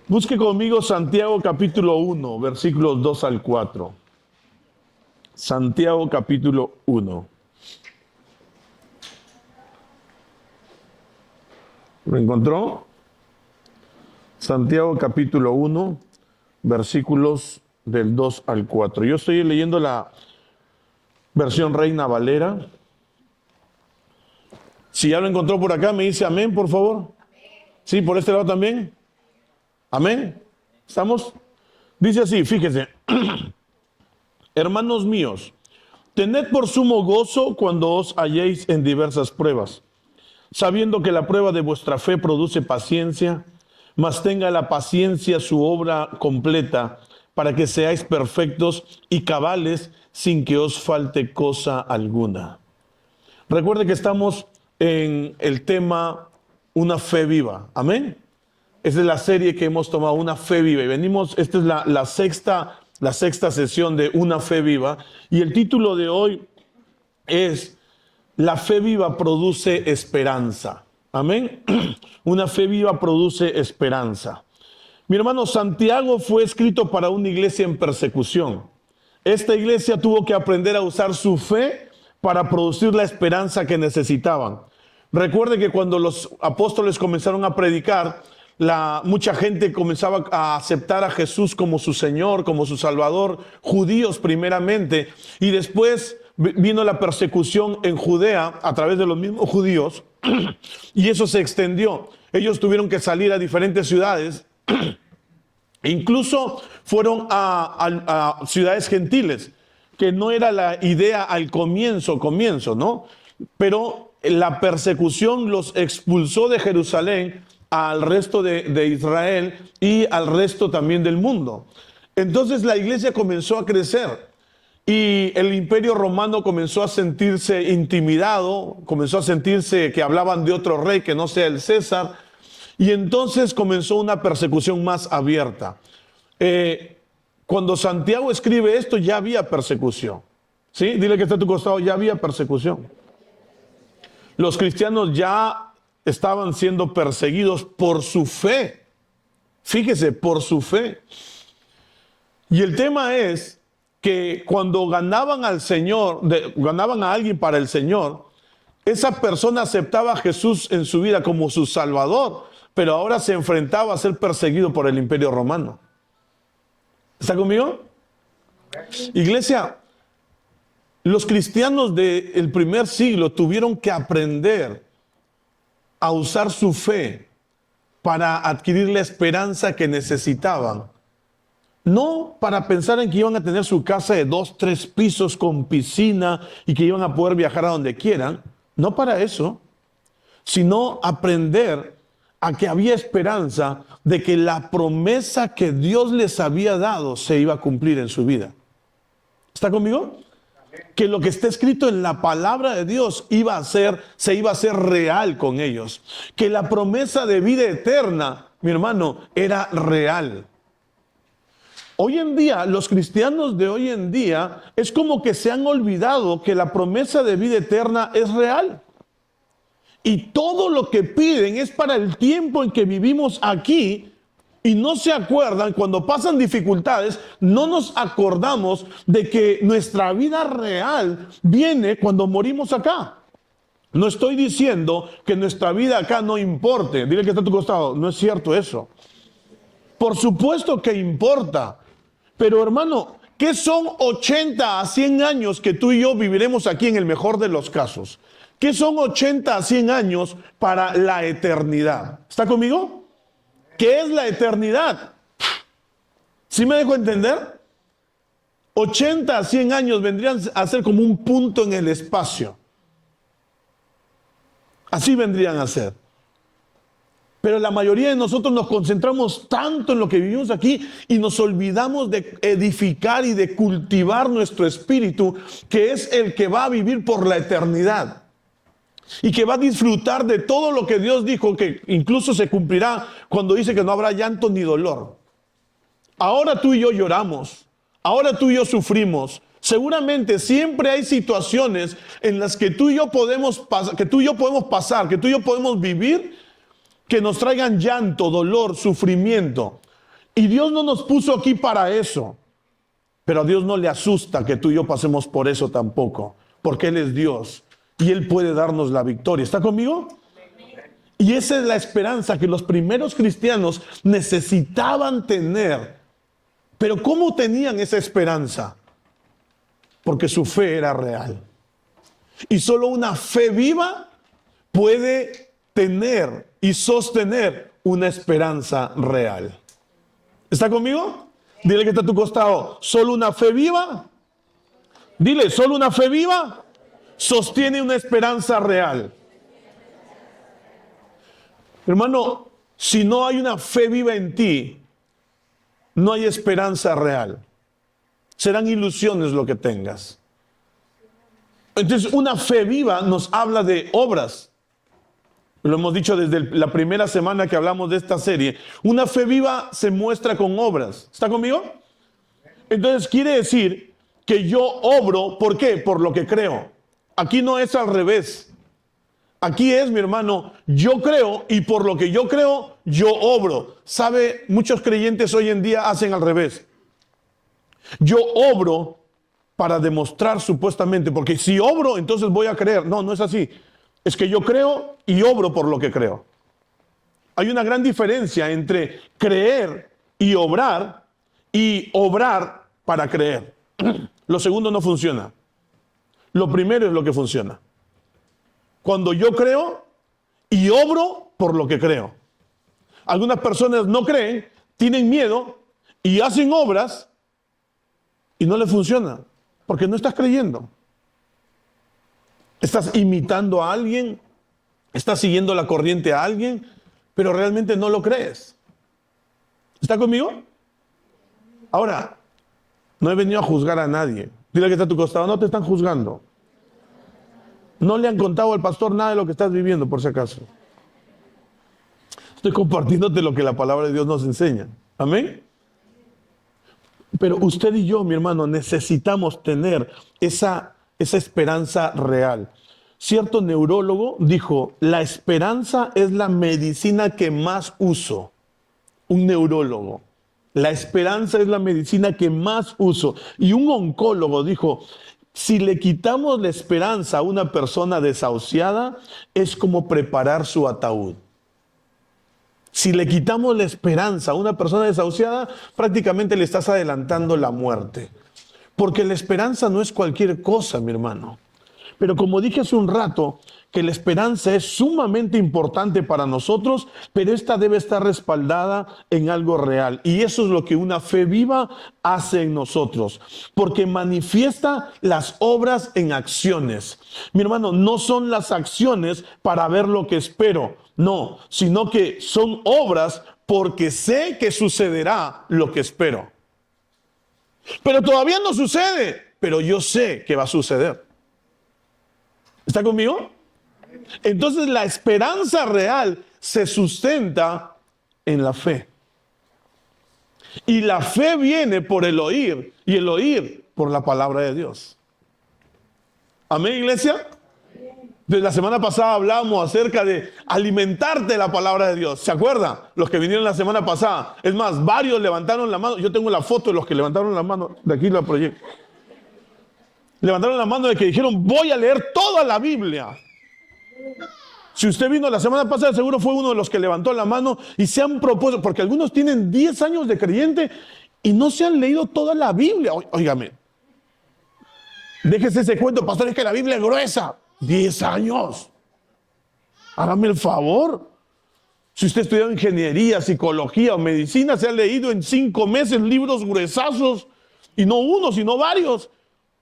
Busque conmigo Santiago capítulo 1, versículos 2 al 4. Santiago capítulo 1. ¿Lo encontró? Santiago capítulo 1, versículos del 2 al 4. Yo estoy leyendo la versión Reina Valera. Si ya lo encontró por acá, me dice amén, por favor. Sí, por este lado también. Amén. ¿Estamos? Dice así, fíjese. Hermanos míos, tened por sumo gozo cuando os halléis en diversas pruebas, sabiendo que la prueba de vuestra fe produce paciencia, mas tenga la paciencia su obra completa, para que seáis perfectos y cabales sin que os falte cosa alguna. Recuerde que estamos en el tema una fe viva. Amén. Esa es la serie que hemos tomado, una fe viva. Y venimos, esta es la sexta sesión de una fe viva. Y el título de hoy es La fe viva produce esperanza. Amén. Una fe viva produce esperanza. Mi hermano, Santiago fue escrito para una iglesia en persecución. Esta iglesia tuvo que aprender a usar su fe para producir la esperanza que necesitaban. Recuerde que cuando los apóstoles comenzaron a predicar, mucha gente comenzaba a aceptar a Jesús como su Señor, como su Salvador, judíos primeramente, y después vino la persecución en Judea a través de los mismos judíos, y eso se extendió. Ellos tuvieron que salir a diferentes ciudades, incluso fueron a ciudades gentiles, que no era la idea al comienzo, ¿no? Pero la persecución los expulsó de Jerusalén al resto de Israel y al resto también del mundo. Entonces la iglesia comenzó a crecer y el imperio romano comenzó a sentirse intimidado, comenzó a sentirse que hablaban de otro rey que no sea el César, y entonces comenzó una persecución más abierta. Cuando Santiago escribe esto ya había persecución. ¿Sí? Dile que está a tu costado, ya había persecución. Los cristianos ya estaban siendo perseguidos por su fe. Fíjese, por su fe. Y el tema es que cuando ganaban al Señor, ganaban a alguien para el Señor, esa persona aceptaba a Jesús en su vida como su Salvador, pero ahora se enfrentaba a ser perseguido por el Imperio Romano. ¿Está conmigo? Iglesia, los cristianos del primer siglo tuvieron que aprender a usar su fe para adquirir la esperanza que necesitaban. No para pensar en que iban a tener su casa de 2, 3 pisos con piscina y que iban a poder viajar a donde quieran. No para eso, sino aprender a que había esperanza de que la promesa que Dios les había dado se iba a cumplir en su vida. ¿Está conmigo? Que lo que está escrito en la palabra de Dios se iba a hacer real con ellos. Que la promesa de vida eterna, mi hermano, era real. Hoy en día, los cristianos de hoy en día, es como que se han olvidado que la promesa de vida eterna es real. Y todo lo que piden es para el tiempo en que vivimos aquí. Y no se acuerdan, cuando pasan dificultades, no nos acordamos de que nuestra vida real viene cuando morimos acá. No estoy diciendo que nuestra vida acá no importe. Dile que está a tu costado. No es cierto eso. Por supuesto que importa. Pero hermano, ¿qué son 80 a 100 años que tú y yo viviremos aquí en el mejor de los casos? ¿Qué son 80 a 100 años para la eternidad? ¿Está conmigo? ¿Qué es la eternidad? ¿Sí me dejo entender? 80 a 100 años vendrían a ser como un punto en el espacio. Así vendrían a ser. Pero la mayoría de nosotros nos concentramos tanto en lo que vivimos aquí y nos olvidamos de edificar y de cultivar nuestro espíritu, que es el que va a vivir por la eternidad. Y que va a disfrutar de todo lo que Dios dijo, que incluso se cumplirá cuando dice que no habrá llanto ni dolor. Ahora tú y yo lloramos, ahora tú y yo sufrimos. Seguramente siempre hay situaciones en las que tú y yo podemos pasar, que tú y yo podemos vivir, que nos traigan llanto, dolor, sufrimiento. Y Dios no nos puso aquí para eso. Pero a Dios no le asusta que tú y yo pasemos por eso tampoco, porque Él es Dios y Él puede darnos la victoria. ¿Está conmigo? Y esa es la esperanza que los primeros cristianos necesitaban tener. Pero ¿cómo tenían esa esperanza? Porque su fe era real. Y solo una fe viva puede tener y sostener una esperanza real. ¿Está conmigo? Dile que está a tu costado, solo una fe viva. Dile, solo una fe viva sostiene una esperanza real. Hermano, si no hay una fe viva en ti, no hay esperanza real. Serán ilusiones lo que tengas. Entonces, una fe viva nos habla de obras. Lo hemos dicho desde la primera semana que hablamos de esta serie. Una fe viva se muestra con obras. ¿Está conmigo? Entonces quiere decir que yo obro, ¿por qué? Por lo que creo. Aquí no es al revés. Aquí es, mi hermano, yo creo y por lo que yo creo, yo obro. ¿Sabe? Muchos creyentes hoy en día hacen al revés. Yo obro para demostrar supuestamente, porque si obro, entonces voy a creer. No, no es así. Es que yo creo y obro por lo que creo. Hay una gran diferencia entre creer y obrar para creer. Lo segundo no funciona. Lo primero es lo que funciona. Cuando yo creo y obro por lo que creo. Algunas personas no creen, tienen miedo y hacen obras y no les funciona porque no estás creyendo. Estás imitando a alguien, estás siguiendo la corriente a alguien, pero realmente no lo crees. ¿Está conmigo? Ahora, no he venido a juzgar a nadie. Dile que está a tu costado, no te están juzgando. No le han contado al pastor nada de lo que estás viviendo, por si acaso. Estoy compartiéndote lo que la palabra de Dios nos enseña. Amén. Pero usted y yo, mi hermano, necesitamos tener esa esperanza real. Cierto neurólogo dijo, la esperanza es la medicina que más uso. Un neurólogo. La esperanza es la medicina que más uso. Y un oncólogo dijo, si le quitamos la esperanza a una persona desahuciada, es como preparar su ataúd. Si le quitamos la esperanza a una persona desahuciada, prácticamente le estás adelantando la muerte. Porque la esperanza no es cualquier cosa, mi hermano. Pero como dije hace un rato, que la esperanza es sumamente importante para nosotros, pero esta debe estar respaldada en algo real. Y eso es lo que una fe viva hace en nosotros, porque manifiesta las obras en acciones. Mi hermano, no son las acciones para ver lo que espero, no, sino que son obras porque sé que sucederá lo que espero. Pero todavía no sucede, pero yo sé que va a suceder. ¿Está conmigo? Entonces la esperanza real se sustenta en la fe. Y la fe viene por el oír, y el oír por la palabra de Dios. ¿Amén, iglesia? Desde la semana pasada hablábamos acerca de alimentarte de la palabra de Dios. ¿Se acuerdan? Los que vinieron la semana pasada. Es más, varios levantaron la mano. Yo tengo la foto de los que levantaron la mano. De aquí la proyecto. Levantaron la mano de que dijeron, voy a leer toda la Biblia. Si usted vino la semana pasada, seguro fue uno de los que levantó la mano y se han propuesto, porque algunos tienen 10 años de creyente y no se han leído toda la Biblia. Óigame, déjese ese cuento, pastor, es que la Biblia es gruesa. 10 años. Hágame el favor. Si usted estudió ingeniería, psicología o medicina, se ha leído en 5 meses libros gruesazos, y no uno, sino varios.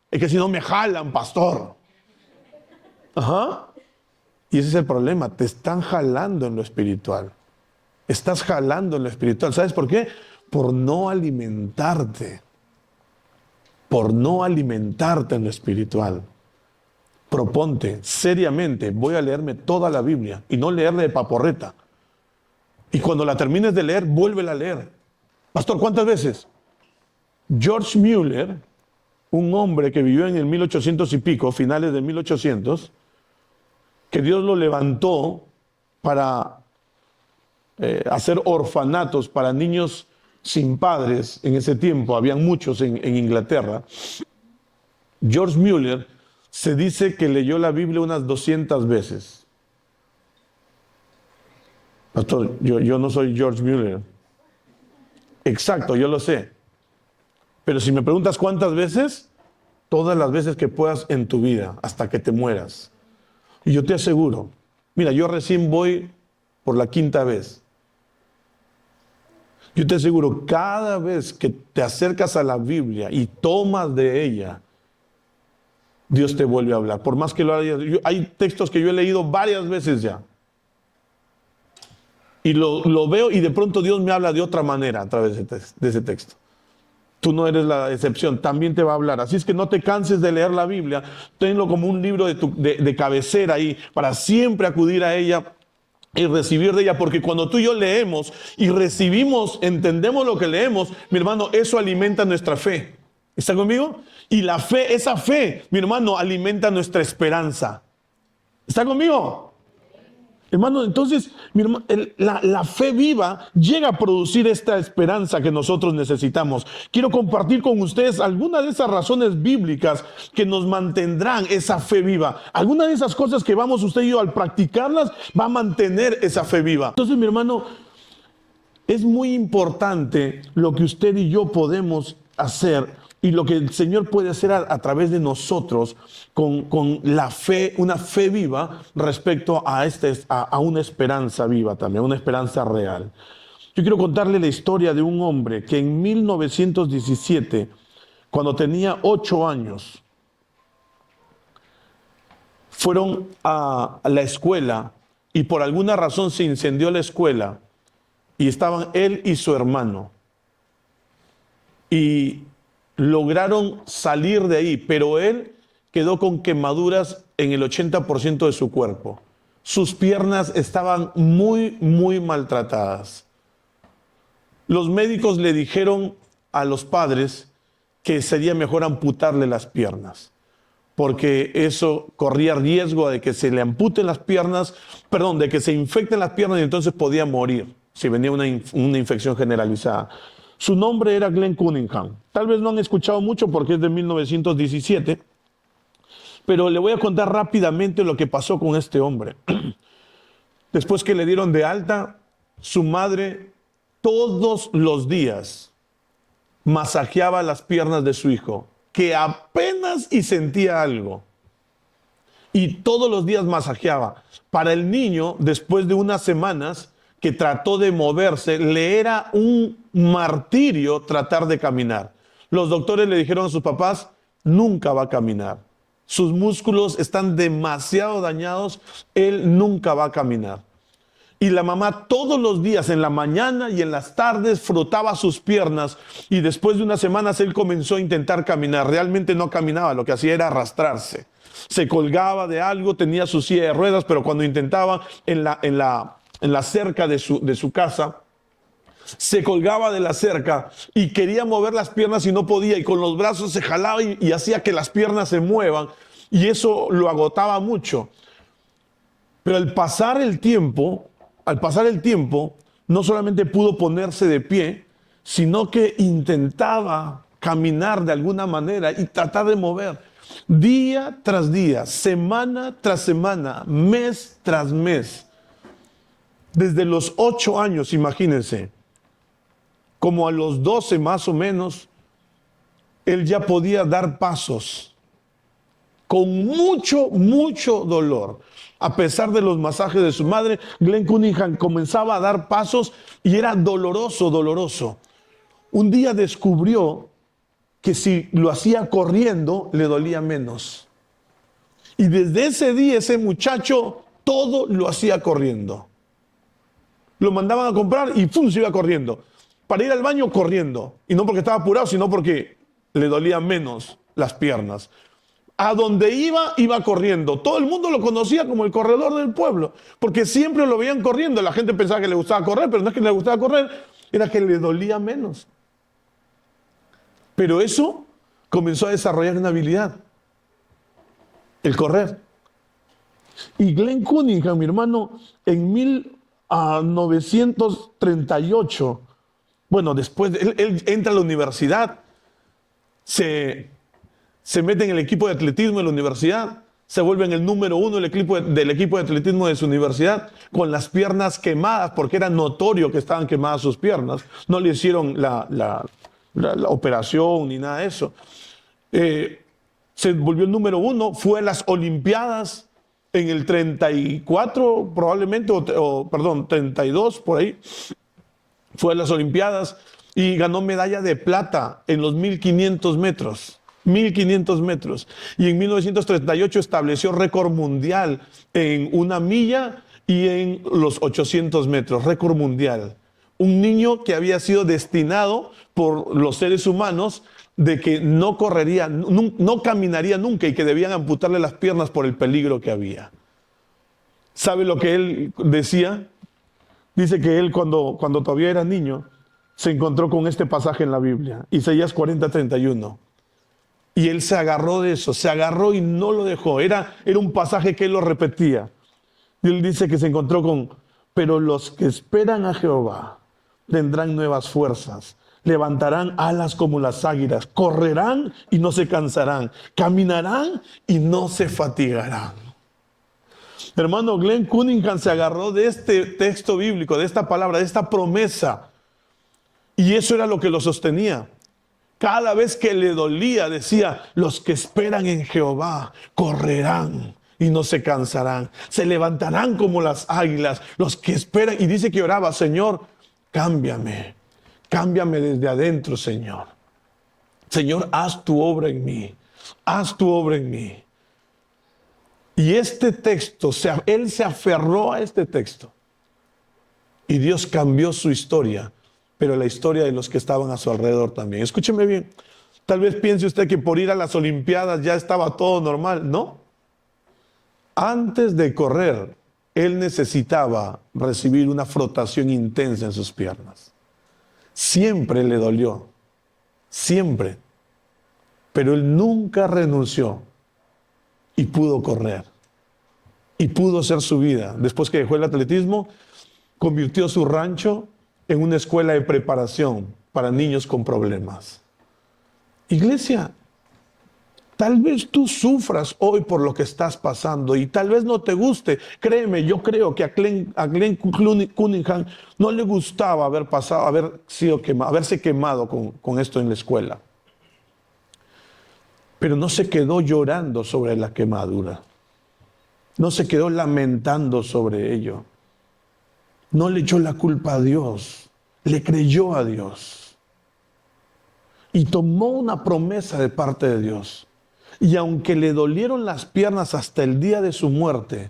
Es que si no me jalan, pastor. Ajá. Y ese es el problema, te están jalando en lo espiritual. Estás jalando en lo espiritual. ¿Sabes por qué? Por no alimentarte. Por no alimentarte en lo espiritual. Proponte seriamente, voy a leerme toda la Biblia y no leerla de paporreta. Y cuando la termines de leer, vuélvela a leer. Pastor, ¿cuántas veces? George Mueller, un hombre que vivió en el 1800 y pico, finales de 1800, que Dios lo levantó para hacer orfanatos para niños sin padres en ese tiempo, habían muchos en Inglaterra. George Mueller se dice que leyó la Biblia unas 200 veces. Pastor, yo no soy George Mueller. Exacto, yo lo sé. Pero si me preguntas cuántas veces, todas las veces que puedas en tu vida, hasta que te mueras. Y yo te aseguro, mira, yo recién voy por la 5ª vez. Yo te aseguro, cada vez que te acercas a la Biblia y tomas de ella, Dios te vuelve a hablar. Por más que lo hayas... hay textos que yo he leído varias veces ya. Y lo veo y de pronto Dios me habla de otra manera a través de ese texto. Tú no eres la excepción, también te va a hablar. Así es que no te canses de leer la Biblia, tenlo como un libro de cabecera ahí, para siempre acudir a ella y recibir de ella, porque cuando tú y yo leemos y recibimos, entendemos lo que leemos, mi hermano, eso alimenta nuestra fe. ¿Está conmigo? Y la fe, esa fe, mi hermano, alimenta nuestra esperanza. ¿Está conmigo? Hermano, entonces, la fe viva llega a producir esta esperanza que nosotros necesitamos. Quiero compartir con ustedes algunas de esas razones bíblicas que nos mantendrán esa fe viva. Algunas de esas cosas que vamos usted y yo al practicarlas va a mantener esa fe viva. Entonces, mi hermano, es muy importante lo que usted y yo podemos hacer y lo que el Señor puede hacer a través de nosotros con la fe, una fe viva respecto a una esperanza viva también, una esperanza real. Yo quiero contarle la historia de un hombre que en 1917, cuando tenía 8 años, fueron a la escuela y por alguna razón se incendió la escuela y estaban él y su hermano. Y lograron salir de ahí, pero él quedó con quemaduras en el 80% de su cuerpo. Sus piernas estaban muy, muy maltratadas. Los médicos le dijeron a los padres que sería mejor amputarle las piernas, porque eso corría riesgo de que se le amputen las piernas, de que se infecten las piernas y entonces podía morir si venía una infección generalizada. Su nombre era Glenn Cunningham. Tal vez no han escuchado mucho porque es de 1917, pero le voy a contar rápidamente lo que pasó con este hombre. Después que le dieron de alta, su madre todos los días masajeaba las piernas de su hijo, que apenas y sentía algo. Y todos los días masajeaba. Para el niño, después de unas semanas que trató de moverse, le era un martirio tratar de caminar. Los doctores le dijeron a sus papás, nunca va a caminar. Sus músculos están demasiado dañados, él nunca va a caminar. Y la mamá todos los días, en la mañana y en las tardes, frotaba sus piernas y después de unas semanas él comenzó a intentar caminar. Realmente no caminaba, lo que hacía era arrastrarse. Se colgaba de algo, tenía su silla de ruedas, pero cuando intentaba en la cerca de su casa, se colgaba de la cerca y quería mover las piernas y no podía, y con los brazos se jalaba y hacía que las piernas se muevan, y eso lo agotaba mucho. Pero al pasar el tiempo, no solamente pudo ponerse de pie, sino que intentaba caminar de alguna manera y tratar de mover. Día tras día, semana tras semana, mes tras mes. Desde los 8 años, imagínense, como a los 12 más o menos, él ya podía dar pasos con mucho, mucho dolor. A pesar de los masajes de su madre, Glenn Cunningham comenzaba a dar pasos y era doloroso, doloroso. Un día descubrió que si lo hacía corriendo, le dolía menos. Y desde ese día, ese muchacho, todo lo hacía corriendo. Lo mandaban a comprar y ¡pum!, se iba corriendo. Para ir al baño, corriendo. Y no porque estaba apurado, sino porque le dolían menos las piernas. A donde iba, iba corriendo. Todo el mundo lo conocía como el corredor del pueblo, porque siempre lo veían corriendo. La gente pensaba que le gustaba correr, pero no es que le gustaba correr, era que le dolía menos. Pero eso comenzó a desarrollar una habilidad, el correr. Y Glenn Cunningham, mi hermano, en 1938, Bueno, después él entra a la universidad, se mete en el equipo de atletismo de la universidad, se vuelve en el número uno del equipo de atletismo de su universidad, con las piernas quemadas, porque era notorio que estaban quemadas sus piernas. No le hicieron la operación ni nada de eso. Se volvió el número uno, fue a las Olimpiadas en el 34 probablemente, perdón, 32 por ahí. Fue a las Olimpiadas y ganó medalla de plata en los 1500 metros. 1500 metros. Y en 1938 estableció récord mundial en una milla y en los 800 metros, récord mundial. Un niño que había sido destinado por los seres humanos de que no correría, no caminaría nunca y que debían amputarle las piernas por el peligro que había. ¿Sabe lo que él decía? Dice que él cuando todavía era niño se encontró con este pasaje en la Biblia, Isaías 40:31. Y él se agarró de eso, se agarró y no lo dejó. Era un pasaje que él lo repetía. Y él dice que se encontró con, pero los que esperan a Jehová tendrán nuevas fuerzas, levantarán alas como las águilas, correrán y no se cansarán, caminarán y no se fatigarán. Hermano, Glenn Cunningham se agarró de este texto bíblico, de esta palabra, de esta promesa. Y eso era lo que lo sostenía. Cada vez que le dolía, decía, los que esperan en Jehová correrán y no se cansarán. Se levantarán como las águilas, los que esperan. Y dice que oraba, Señor, cámbiame. Cámbiame desde adentro, Señor. Señor, haz tu obra en mí. Haz tu obra en mí. Y este texto, él se aferró a este texto. Y Dios cambió su historia, pero la historia de los que estaban a su alrededor también. Escúcheme bien. Tal vez piense usted que por ir a las Olimpiadas ya estaba todo normal. No. Antes de correr, él necesitaba recibir una frotación intensa en sus piernas. Siempre le dolió. Siempre. Pero él nunca renunció. Y pudo correr. Y pudo hacer su vida. Después que dejó el atletismo, convirtió su rancho en una escuela de preparación para niños con problemas. Iglesia, tal vez tú sufras hoy por lo que estás pasando y tal vez no te guste. Créeme, yo creo que a Glenn Cunningham no le gustaba haberse quemado con esto en la escuela. Pero no se quedó llorando sobre la quemadura. No se quedó lamentando sobre ello. No le echó la culpa a Dios. Le creyó a Dios. Y tomó una promesa de parte de Dios. Y aunque le dolieron las piernas hasta el día de su muerte,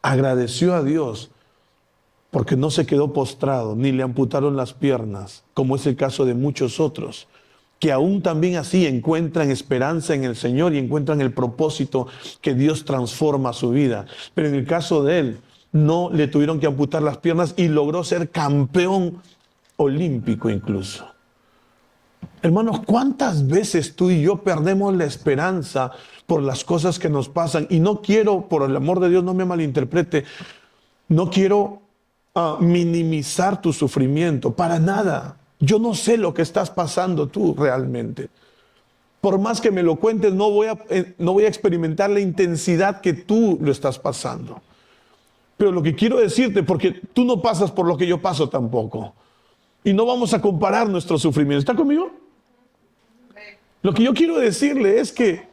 agradeció a Dios porque no se quedó postrado ni le amputaron las piernas, como es el caso de muchos otros, que aún también así encuentran esperanza en el Señor y encuentran el propósito que Dios transforma su vida. Pero en el caso de él, no le tuvieron que amputar las piernas y logró ser campeón olímpico incluso. Hermanos, ¿cuántas veces tú y yo perdemos la esperanza por las cosas que nos pasan? Y no quiero, por el amor de Dios, no me malinterprete, no quiero minimizar tu sufrimiento, para nada. Yo no sé lo que estás pasando tú realmente. Por más que me lo cuentes, no voy a experimentar la intensidad que tú lo estás pasando. Pero lo que quiero decirte, porque tú no pasas por lo que yo paso tampoco. Y no vamos a comparar nuestro sufrimiento. ¿Está conmigo? Lo que yo quiero decirle es que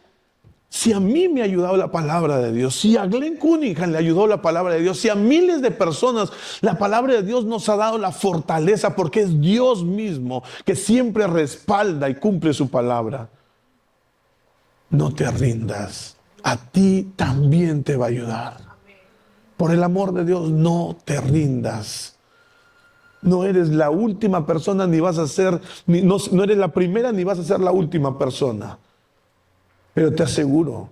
si a mí me ha ayudado la palabra de Dios, si a Glenn Cunningham le ayudó la palabra de Dios, si a miles de personas la palabra de Dios nos ha dado la fortaleza, porque es Dios mismo que siempre respalda y cumple su palabra. No te rindas. A ti también te va a ayudar. Por el amor de Dios, no te rindas. No eres la última persona, ni vas a ser, no eres la primera, ni vas a ser la última persona. Pero te aseguro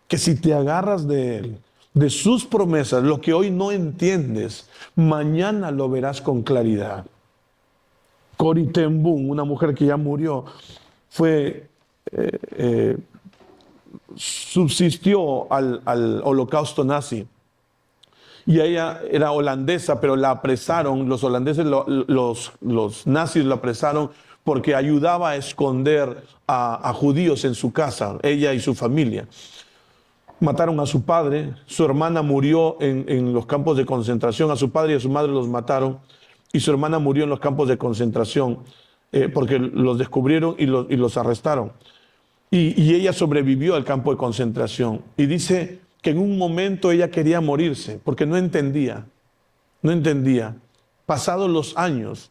que si te agarras de Él, de sus promesas, lo que hoy no entiendes, mañana lo verás con claridad. Corrie ten Boom, una mujer que ya murió, subsistió al holocausto nazi. y ella era holandesa, pero la apresaron, los holandeses, los nazis la apresaron porque ayudaba a esconder a judíos en su casa, ella y su familia. Mataron a su padre, su hermana murió en los campos de concentración, a su padre y a su madre los mataron, y su hermana murió en los campos de concentración porque los descubrieron y los arrestaron. Y ella sobrevivió al campo de concentración. Y dice que en un momento ella quería morirse porque no entendía. Pasados los años,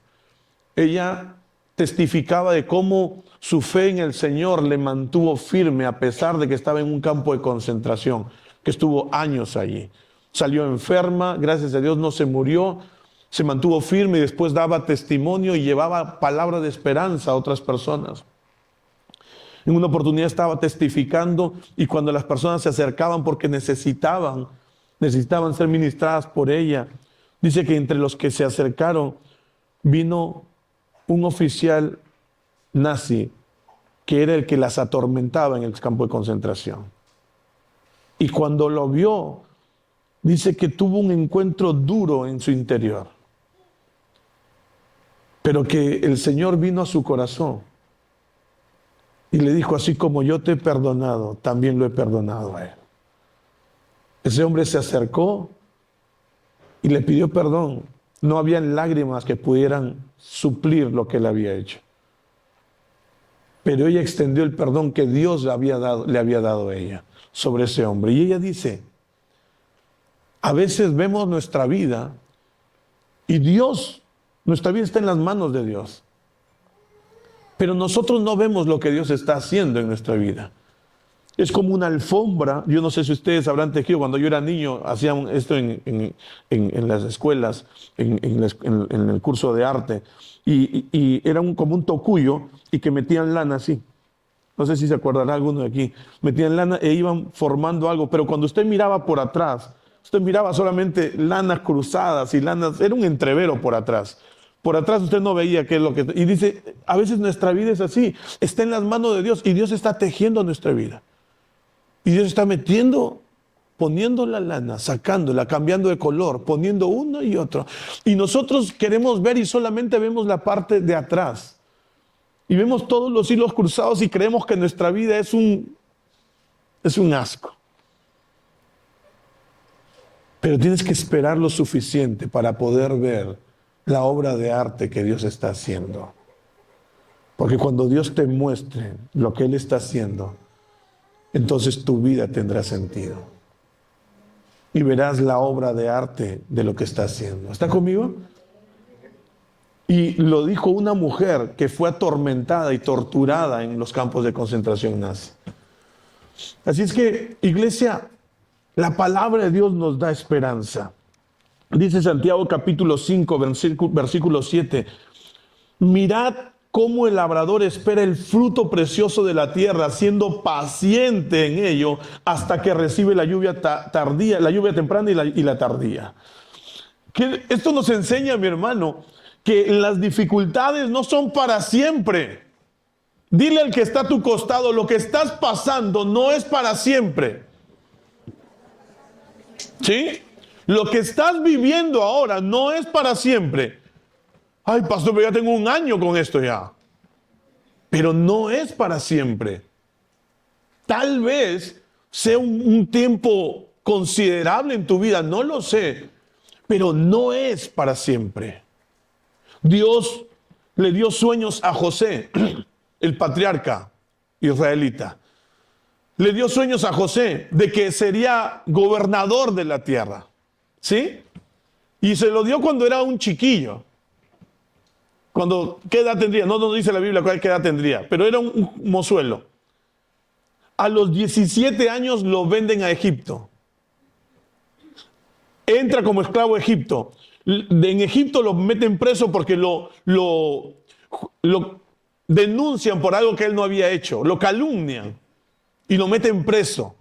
ella testificaba de cómo su fe en el Señor le mantuvo firme a pesar de que estaba en un campo de concentración, que estuvo años allí. Salió enferma, gracias a Dios no se murió, se mantuvo firme y después daba testimonio y llevaba palabra de esperanza a otras personas. En una oportunidad estaba testificando y cuando las personas se acercaban porque necesitaban ser ministradas por ella, dice que entre los que se acercaron vino un oficial nazi que era el que las atormentaba en el campo de concentración. Y cuando lo vio, dice que tuvo un encuentro duro en su interior, pero que el Señor vino a su corazón y le dijo: así como yo te he perdonado, también lo he perdonado a él. Ese hombre se acercó y le pidió perdón. No habían lágrimas que pudieran suplir lo que él había hecho. Pero ella extendió el perdón que Dios le había dado a ella sobre ese hombre. Y ella dice: a veces vemos nuestra vida y nuestra vida está en las manos de Dios. Pero nosotros no vemos lo que Dios está haciendo en nuestra vida. Es como una alfombra. Yo no sé si ustedes habrán tejido. Cuando yo era niño, hacían esto en las escuelas, en el curso de arte. Y era como un tocuyo y que metían lana así. No sé si se acordará alguno de aquí. Metían lana e iban formando algo. Pero cuando usted miraba por atrás, usted miraba solamente lanas cruzadas y lanas. Era un entrevero por atrás. Por atrás usted no veía qué es lo que... Y dice, a veces nuestra vida es así. Está en las manos de Dios y Dios está tejiendo nuestra vida. Y Dios está poniendo la lana, sacándola, cambiando de color, poniendo uno y otro. Y nosotros queremos ver y solamente vemos la parte de atrás. Y vemos todos los hilos cruzados y creemos que nuestra vida es un asco. Pero tienes que esperar lo suficiente para poder ver la obra de arte que Dios está haciendo. Porque cuando Dios te muestre lo que Él está haciendo, entonces tu vida tendrá sentido. Y verás la obra de arte de lo que está haciendo. ¿Está conmigo? Y lo dijo una mujer que fue atormentada y torturada en los campos de concentración nazi. Así es que, iglesia, la palabra de Dios nos da esperanza. Dice Santiago capítulo 5, versículo 7. Mirad cómo el labrador espera el fruto precioso de la tierra, siendo paciente en ello hasta que recibe la lluvia tardía, la lluvia temprana y la tardía. Esto nos enseña, mi hermano, que las dificultades no son para siempre. Dile al que está a tu costado: lo que estás pasando no es para siempre. ¿Sí? Lo que estás viviendo ahora no es para siempre. Ay, pastor, pero ya tengo un año con esto ya. Pero no es para siempre. Tal vez sea un tiempo considerable en tu vida, no lo sé, pero no es para siempre. Dios le dio sueños a José, el patriarca israelita. Le dio sueños a José de que sería gobernador de la tierra. ¿Sí? Y se lo dio cuando era un chiquillo. ¿Qué edad tendría? No dice la Biblia qué edad tendría, pero era un mozuelo. A los 17 años lo venden a Egipto. Entra como esclavo a Egipto. En Egipto lo meten preso porque lo denuncian por algo que él no había hecho. Lo calumnian y lo meten preso.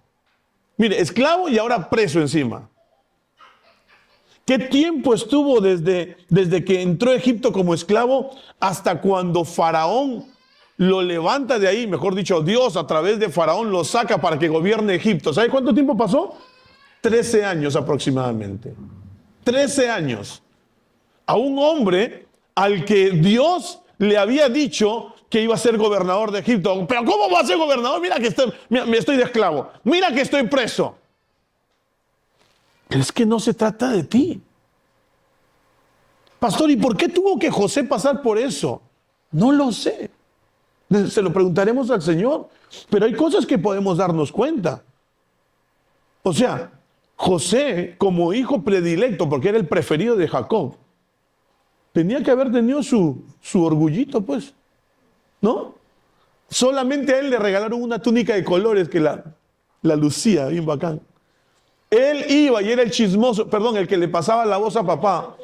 Mire, esclavo y ahora preso encima. ¿Qué tiempo estuvo desde que entró a Egipto como esclavo hasta cuando Faraón lo levanta de ahí? Mejor dicho, Dios a través de Faraón lo saca para que gobierne Egipto. ¿Sabe cuánto tiempo pasó? 13 años aproximadamente. 13 años, a un hombre al que Dios le había dicho que iba a ser gobernador de Egipto. Pero ¿cómo va a ser gobernador? Mira que estoy de esclavo. Mira que estoy preso. Pero es que no se trata de ti. Pastor, ¿y por qué tuvo que José pasar por eso? No lo sé. Se lo preguntaremos al Señor. Pero hay cosas que podemos darnos cuenta. O sea, José, como hijo predilecto, porque era el preferido de Jacob, tenía que haber tenido su orgullito, pues. ¿No? Solamente a él le regalaron una túnica de colores que la lucía, bien bacán. Él iba y era el chismoso, perdón, el que le pasaba la voz a papá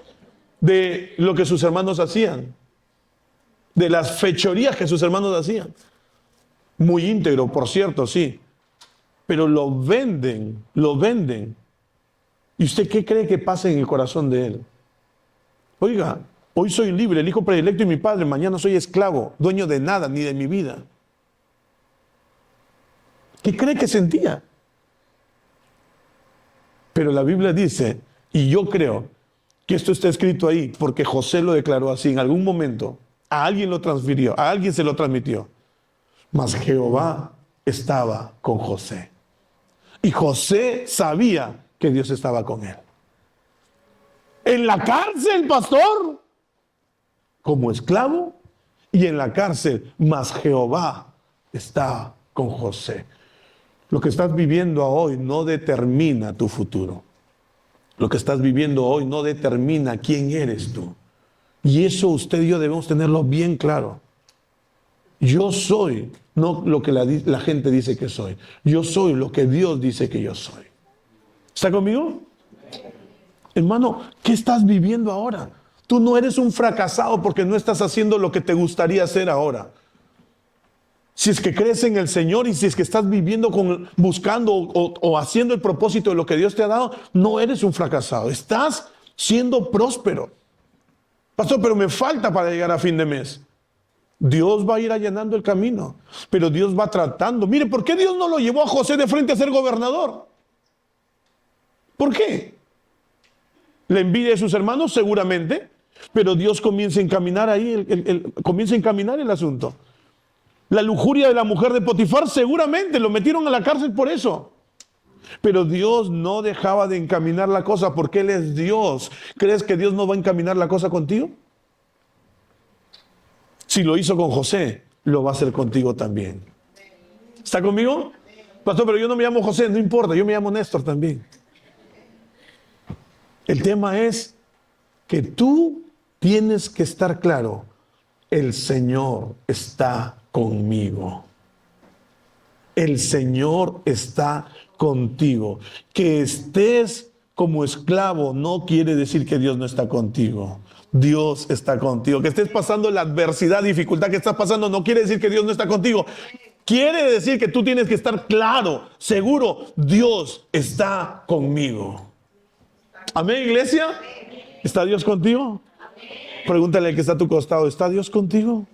de lo que sus hermanos hacían, de las fechorías que sus hermanos hacían. Muy íntegro, por cierto, sí. Pero lo venden, lo venden. ¿Y usted qué cree que pasa en el corazón de él? Oiga, hoy soy libre, el hijo predilecto y mi padre, mañana soy esclavo, dueño de nada, ni de mi vida. ¿Qué cree que sentía? Pero la Biblia dice, y yo creo que esto está escrito ahí, porque José lo declaró así en algún momento, a alguien lo transfirió, a alguien se lo transmitió. Mas Jehová estaba con José. Y José sabía que Dios estaba con él. En la cárcel, pastor, como esclavo, y en la cárcel, mas Jehová está con José. Lo que estás viviendo hoy no determina tu futuro. Lo que estás viviendo hoy no determina quién eres tú. Y eso usted y yo debemos tenerlo bien claro. Yo soy, no lo que la gente dice que soy. Yo soy lo que Dios dice que yo soy. ¿Está conmigo? Hermano, ¿qué estás viviendo ahora? Tú no eres un fracasado porque no estás haciendo lo que te gustaría hacer ahora. Si es que crees en el Señor y si es que estás viviendo buscando o haciendo el propósito de lo que Dios te ha dado, no eres un fracasado. Estás siendo próspero. Pastor, pero me falta para llegar a fin de mes. Dios va a ir allanando el camino, pero Dios va tratando. Mire, ¿por qué Dios no lo llevó a José de frente a ser gobernador? ¿Por qué? ¿La envidia de sus hermanos? Seguramente, pero Dios comienza a encaminar ahí, comienza a encaminar el asunto. La lujuria de la mujer de Potifar, seguramente lo metieron a la cárcel por eso. Pero Dios no dejaba de encaminar la cosa porque Él es Dios. ¿Crees que Dios no va a encaminar la cosa contigo? Si lo hizo con José, lo va a hacer contigo también. ¿Está conmigo? Pastor, pero yo no me llamo José, no importa, yo me llamo Néstor también. El tema es que tú tienes que estar claro, el Señor está conmigo. El Señor está contigo. Que estés como esclavo no quiere decir que Dios no está contigo. Dios está contigo. Que estés pasando la adversidad, dificultad que estás pasando no quiere decir que Dios no está contigo. Quiere decir que tú tienes que estar claro, seguro, Dios está conmigo. Amén, iglesia. ¿Está Dios contigo? Pregúntale al que está a tu costado, ¿está Dios contigo?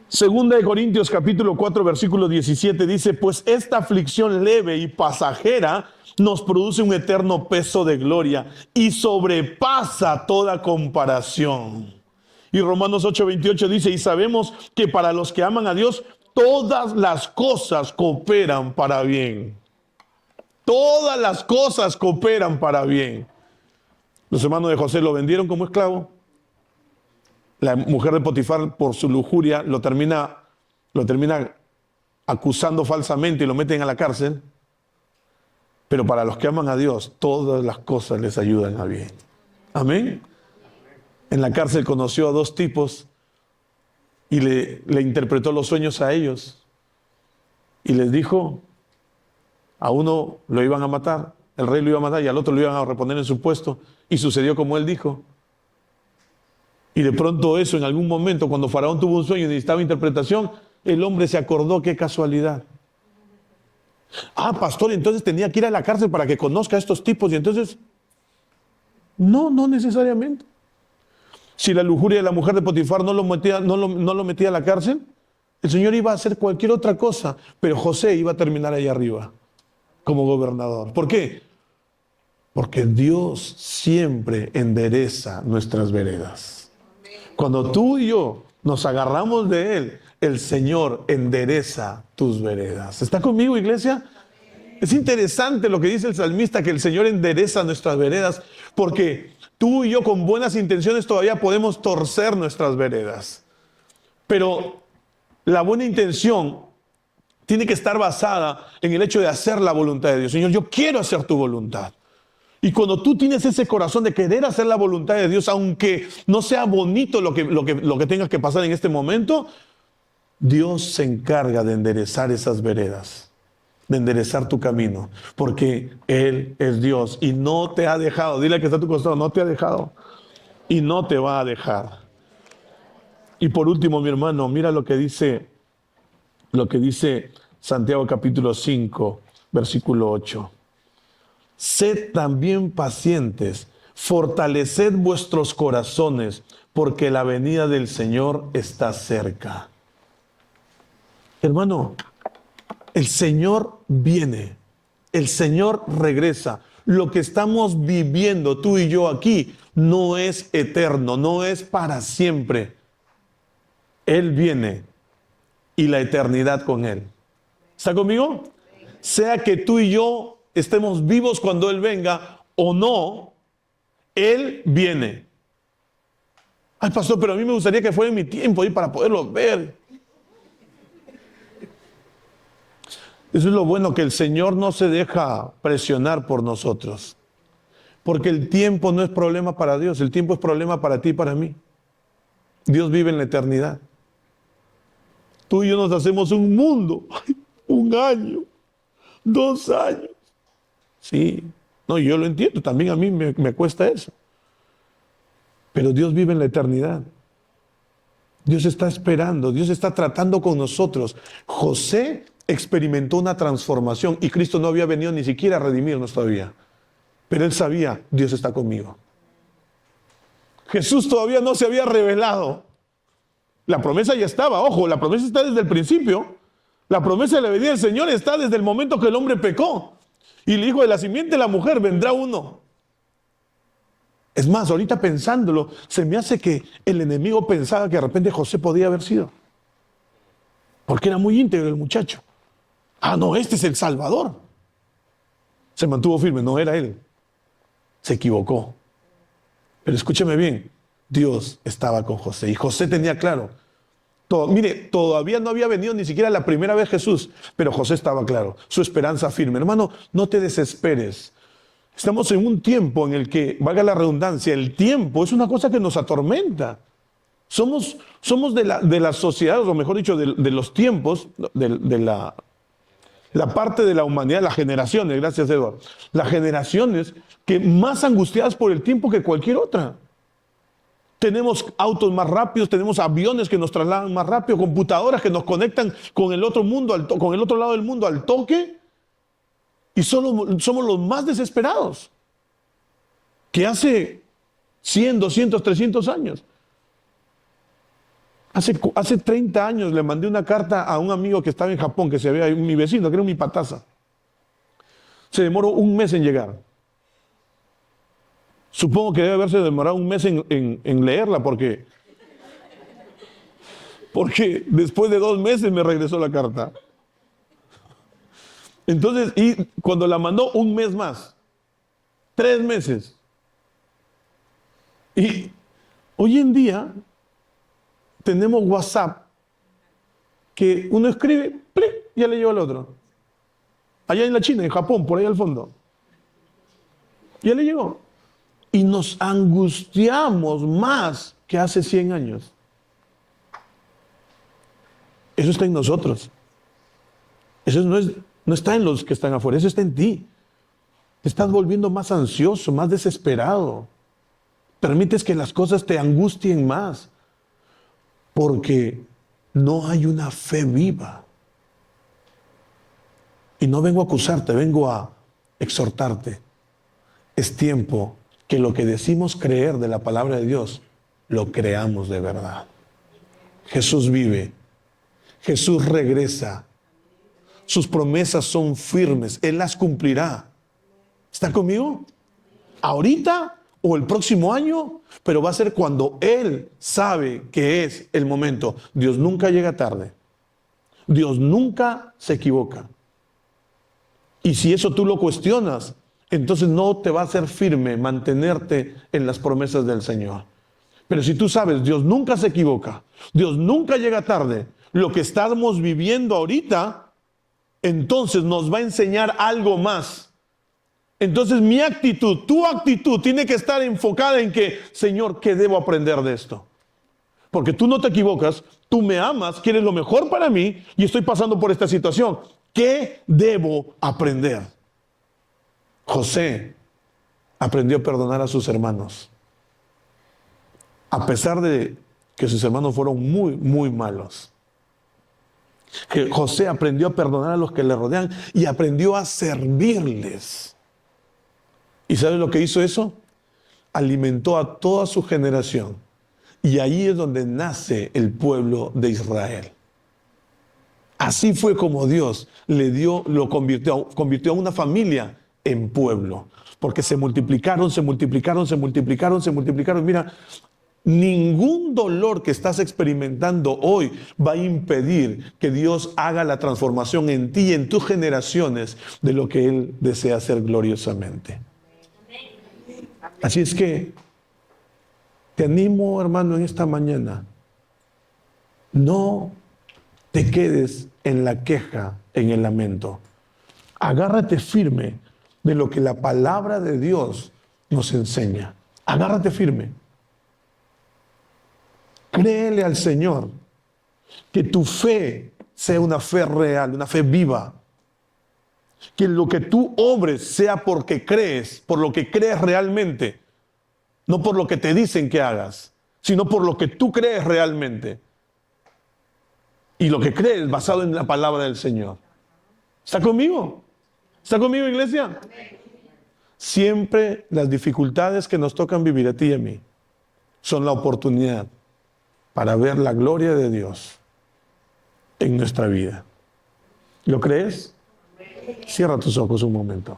Segunda de Corintios capítulo 4 versículo 17 dice, pues esta aflicción leve y pasajera nos produce un eterno peso de gloria y sobrepasa toda comparación. Y Romanos 8:28 dice, y sabemos que para los que aman a Dios, todas las cosas cooperan para bien. Todas las cosas cooperan para bien. Los hermanos de José lo vendieron como esclavo. La mujer de Potifar, por su lujuria, lo termina acusando falsamente y lo meten a la cárcel. Pero para los que aman a Dios, todas las cosas les ayudan a bien. Amén. En la cárcel conoció a dos tipos y le interpretó los sueños a ellos. Y les dijo, a uno lo iban a matar, el rey lo iba a matar y al otro lo iban a reponer en su puesto. Y sucedió como él dijo. Y de pronto eso, en algún momento, cuando Faraón tuvo un sueño y necesitaba interpretación, el hombre se acordó, qué casualidad. Ah, pastor, entonces tenía que ir a la cárcel para que conozca a estos tipos. Y entonces, no necesariamente. Si la lujuria de la mujer de Potifar no lo metía a la cárcel, el Señor iba a hacer cualquier otra cosa, pero José iba a terminar ahí arriba, como gobernador. ¿Por qué? Porque Dios siempre endereza nuestras veredas. Cuando tú y yo nos agarramos de Él, el Señor endereza tus veredas. ¿Está conmigo, iglesia? Es interesante lo que dice el salmista, que el Señor endereza nuestras veredas, porque tú y yo con buenas intenciones todavía podemos torcer nuestras veredas. Pero la buena intención tiene que estar basada en el hecho de hacer la voluntad de Dios. Señor, yo quiero hacer tu voluntad. Y cuando tú tienes ese corazón de querer hacer la voluntad de Dios, aunque no sea bonito lo que tengas que pasar en este momento, Dios se encarga de enderezar esas veredas, de enderezar tu camino, porque Él es Dios y no te ha dejado. Dile al que está a tu costado, no te ha dejado y no te va a dejar. Y por último, mi hermano, mira lo que dice Santiago capítulo 5, versículo 8. Sed también pacientes, fortaleced vuestros corazones, porque la venida del Señor está cerca. Hermano, el Señor viene, el Señor regresa. Lo que estamos viviendo tú y yo aquí no es eterno, no es para siempre. Él viene y la eternidad con Él. ¿Está conmigo? Sea que tú y yo estemos vivos cuando Él venga o no, Él viene. Ay, pastor, pero a mí me gustaría que fuera en mi tiempo y para poderlo ver. Eso es lo bueno, que el Señor no se deja presionar por nosotros. Porque el tiempo no es problema para Dios, el tiempo es problema para ti y para mí. Dios vive en la eternidad. Tú y yo nos hacemos un mundo, un año, 2 años. Sí, no, yo lo entiendo, también a mí me cuesta eso. Pero Dios vive en la eternidad. Dios está esperando, Dios está tratando con nosotros. José experimentó una transformación y Cristo no había venido ni siquiera a redimirnos todavía. Pero él sabía, Dios está conmigo. Jesús todavía no se había revelado. La promesa ya estaba, ojo, la promesa está desde el principio. La promesa de la venida del Señor está desde el momento que el hombre pecó. Y le dijo, de la simiente de la mujer vendrá uno. Es más, ahorita pensándolo, se me hace que el enemigo pensaba que de repente José podía haber sido. Porque era muy íntegro el muchacho. Ah, no, este es el Salvador. Se mantuvo firme, no era él. Se equivocó. Pero escúcheme bien, Dios estaba con José y José tenía claro. Mire, todavía no había venido ni siquiera la primera vez Jesús, pero José estaba claro, su esperanza firme. Hermano, no te desesperes. Estamos en un tiempo en el que, valga la redundancia, el tiempo es una cosa que nos atormenta. Somos de la sociedad, o mejor dicho, de los tiempos, de la parte de la humanidad, las generaciones, gracias Eduardo, las generaciones que más angustiadas por el tiempo que cualquier otra. Tenemos autos más rápidos, tenemos aviones que nos trasladan más rápido, computadoras que nos conectan con el otro mundo, con el otro lado del mundo al toque, y somos los más desesperados que hace 100, 200, 300 años. Hace 30 años le mandé una carta a un amigo que estaba en Japón, que se veía mi vecino, que era mi pataza. Se demoró 1 mes en llegar. Supongo que debe haberse demorado 1 mes en leerla, porque después de 2 meses me regresó la carta. Entonces, y cuando la mandó 1 mes más, 3 meses. Y hoy en día tenemos WhatsApp, que uno escribe, ¡plic!, ya le llegó al otro. Allá en la China, en Japón, por ahí al fondo. Ya le llegó. Y nos angustiamos más que hace 100 años. Eso está en nosotros. Eso no está en los que están afuera, eso está en ti. Te estás volviendo más ansioso, más desesperado. Permites que las cosas te angustien más. Porque no hay una fe viva. Y no vengo a acusarte, vengo a exhortarte. Es tiempo que lo que decimos creer de la palabra de Dios, lo creamos de verdad. Jesús vive. Jesús regresa. sus promesas son firmes. Él las cumplirá. ¿Está conmigo? Ahorita o el próximo año, pero va a ser cuando Él sabe que es el momento. Dios nunca llega tarde. Dios nunca se equivoca. Y si eso tú lo cuestionas, entonces no te va a hacer firme mantenerte en las promesas del Señor. Pero si tú sabes, Dios nunca se equivoca, Dios nunca llega tarde, lo que estamos viviendo ahorita, entonces nos va a enseñar algo más. Entonces mi actitud, tu actitud tiene que estar enfocada en que, Señor, ¿qué debo aprender de esto? Porque tú no te equivocas, tú me amas, quieres lo mejor para mí y estoy pasando por esta situación. ¿Qué debo aprender? José aprendió a perdonar a sus hermanos. A pesar de que sus hermanos fueron muy, muy malos. Que José aprendió a perdonar a los que le rodean y aprendió a servirles. ¿Y sabes lo que hizo eso? Alimentó a toda su generación. Y ahí es donde nace el pueblo de Israel. Así fue como Dios lo convirtió a una familia en pueblo. Porque se multiplicaron. Mira, ningún dolor que estás experimentando hoy va a impedir que Dios haga la transformación en ti y en tus generaciones de lo que Él desea hacer gloriosamente. Así es que te animo, hermano, en esta mañana. No te quedes en la queja, en el lamento. Agárrate firme de lo que la palabra de Dios nos enseña. Agárrate firme. Créele al Señor que tu fe sea una fe real, una fe viva. Que lo que tú obres sea porque crees, por lo que crees realmente. No por lo que te dicen que hagas, sino por lo que tú crees realmente. Y lo que crees basado en la palabra del Señor. ¿Está conmigo? ¿Está conmigo, iglesia? Siempre las dificultades que nos tocan vivir a ti y a mí son la oportunidad para ver la gloria de Dios en nuestra vida. ¿Lo crees? Cierra tus ojos un momento.